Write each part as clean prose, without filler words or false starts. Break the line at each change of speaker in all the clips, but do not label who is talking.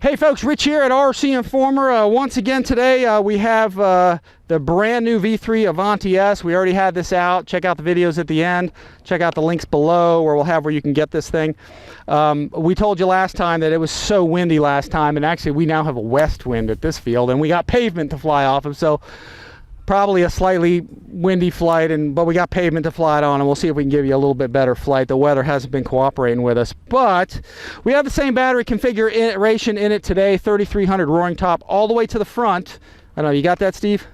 Hey folks, Rich here at RCINFORMER. Once again today we have the brand new V3 Avanti S. We already had this out. Check out the videos at the end. Check out the links below where we'll have where you can get this thing. We told you last time that it was so windy last time, and actually we now have a west wind at this field, and we got pavement to fly off of, so probably a slightly windy flight, but we got pavement to fly it on, and we'll see if we can give you a little bit better flight. The weather hasn't been cooperating with us, but we have the same battery configuration in it today, 3300 roaring top all the way to the front. I don't know, you got that, Steve?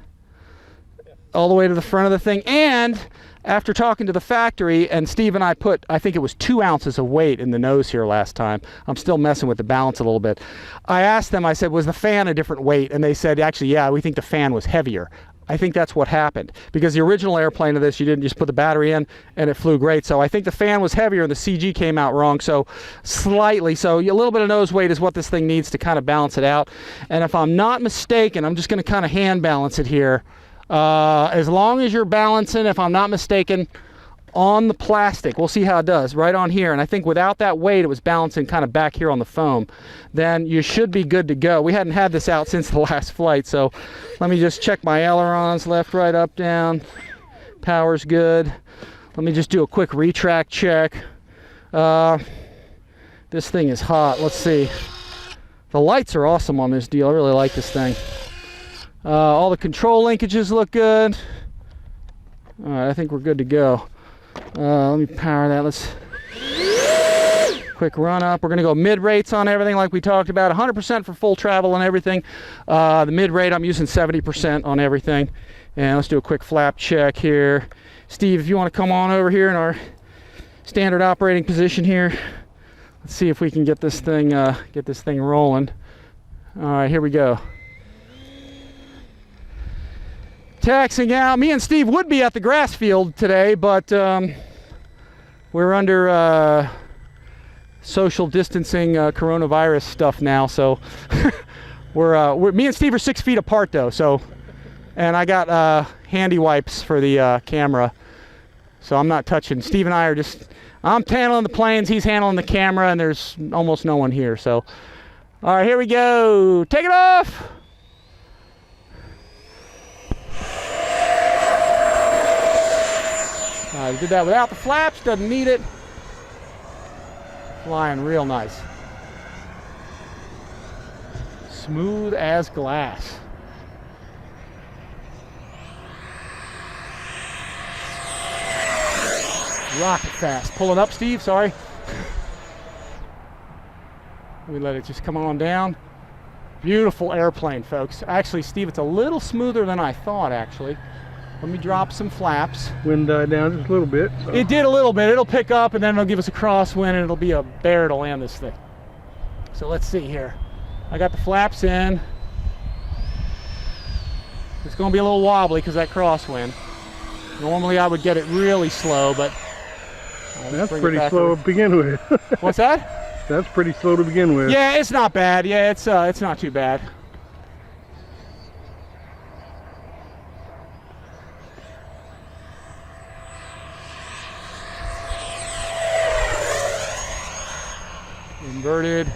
All the way to the front of the thing. And after talking to the factory, and Steve and I put, I think it was 2 ounces of weight in the nose here last time. I'm still messing with the balance a little bit. I asked them, I said, was the fan a different weight? And they said, actually, yeah, we think the fan was heavier. I think that's what happened, because the original airplane of this, you didn't just put the battery in and it flew great. So I think the fan was heavier and the CG came out wrong, so slightly. So a little bit of nose weight is what this thing needs to kind of balance it out. And if I'm not mistaken, I'm just going to kind of hand balance it here. As long as you're balancing, if I'm not mistaken, on the plastic, we'll see how it does, right on here. And I think without that weight, it was balancing kind of back here on the foam, then you should be good to go. We hadn't had this out since the last flight, so let me just check my ailerons, left, right, up, down. Power's good. Let me just do a quick retract check. This thing is hot. Let's see. The lights are awesome on this deal. I really like this thing. All the control linkages look good. All right, I think we're good to go. Let me power that. Let's quick run up. We're going to go mid rates on everything like we talked about. 100% for full travel and everything. The mid rate, I'm using 70% on everything. And let's do a quick flap check here. Steve, if you want to come on over here in our standard operating position here. Let's see if we can get this thing rolling. All right, here we go. Taxing out. Me and Steve would be at the grass field today, but we're under social distancing coronavirus stuff now, so we're me and Steve are 6 feet apart though, so, and I got handy wipes for the camera, so I'm not touching. Steve and I are just, I'm handling the planes, he's handling the camera, and there's almost no one here. So all right, here we go. Take it off. I did that without the flaps, doesn't need it. Flying real nice. Smooth as glass. Rocket fast. Pulling up, Steve, sorry. We let it just come on down. Beautiful airplane, folks. Actually, Steve, it's a little smoother than I thought, actually. Let me drop some flaps.
Wind died down just a little bit. So.
It did a little bit. It'll pick up, and then it'll give us a crosswind, and it'll be a bear to land this thing. So let's see here. I got the flaps in. It's going to be a little wobbly because that crosswind. Normally I would get it really slow, but
that's pretty slow to begin with.
What's that?
That's pretty slow to begin with.
Yeah, it's not bad. Yeah, it's not too bad. Inverted.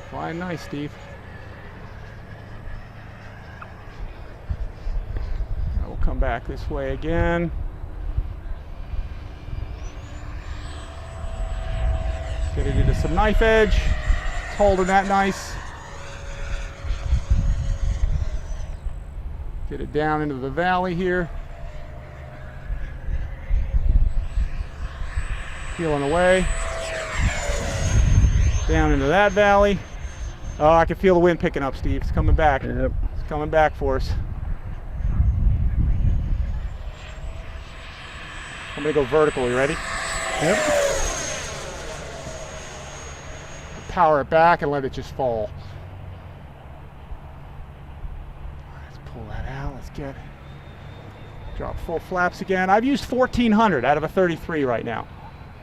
Flying nice, Steve. I will come back this way again. Get it into some knife edge. It's holding that nice. Get it down into the valley here. Peeling away. Down into that valley. Oh, I can feel the wind picking up, Steve. It's coming back.
Yep.
It's coming back for us. I'm gonna go vertical. You ready?
Yep.
Power it back and let it just fall. Let's pull that out. Let's get drop full flaps again. I've used 1400 out of a 33 right now.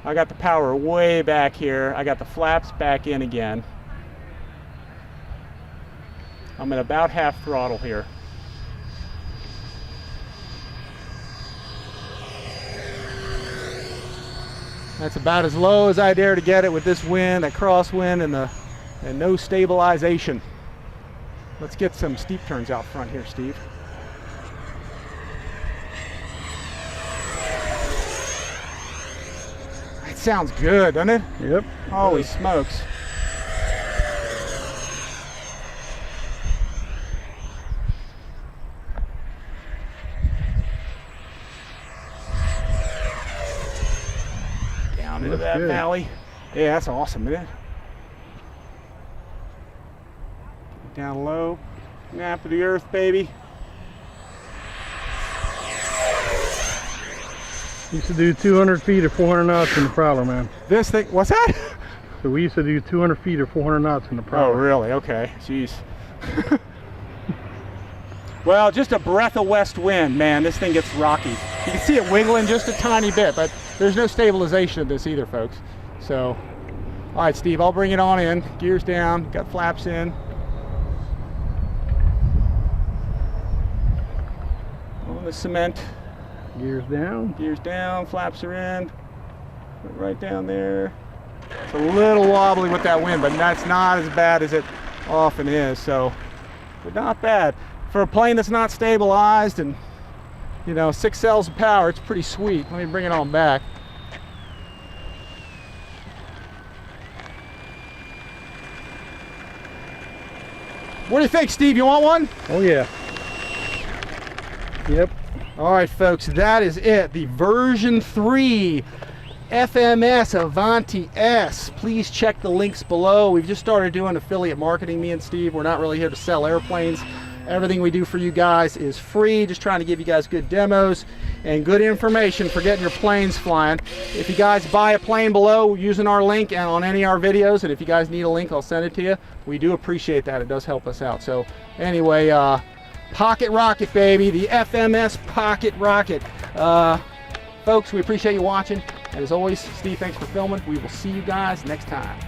I got the power way back here. I got the flaps back in again. I'm at about half throttle here. That's about as low as I dare to get it with this wind, that crosswind, and no stabilization. Let's get some steep turns out front here, Steve. That sounds good, doesn't it?
Yep.
Holy smokes. Down into that valley. Yeah, that's awesome, isn't it? Down low, nap of the earth, baby.
Used to do 200 feet or 400 knots in the Prowler, man.
This thing, what's that?
So we used to do 200 feet or 400 knots in the
Oh,
Prowler.
really? Okay, jeez. Well, just a breath of west wind, man, this thing gets rocky. You can see it wiggling just a tiny bit, but there's no stabilization of this either, folks. So, all right, Steve, I'll bring it on in. Gears down, got flaps in. On the cement.
Gears down.
Gears down, flaps are in. Right down there. It's a little wobbly with that wind, but that's not as bad as it often is, so, but not bad. For a plane that's not stabilized and, you know, 6 cells of power, it's pretty sweet. Let me bring it on back. What do you think, Steve? You want one?
Oh yeah. Yep.
All right, folks, that is it. The version 3 FMS Avanti S. Please check the links below. We've just started doing affiliate marketing, me and Steve. We're not really here to sell airplanes. Everything we do for you guys is free, just trying to give you guys good demos and good information for getting your planes flying. If you guys buy a plane below using our link and on any of our videos, and if you guys need a link, I'll send it to you. We do appreciate that. It does help us out. So anyway, Pocket Rocket, baby, the FMS Pocket Rocket. Folks, we appreciate you watching. And as always, Steve, thanks for filming. We will see you guys next time.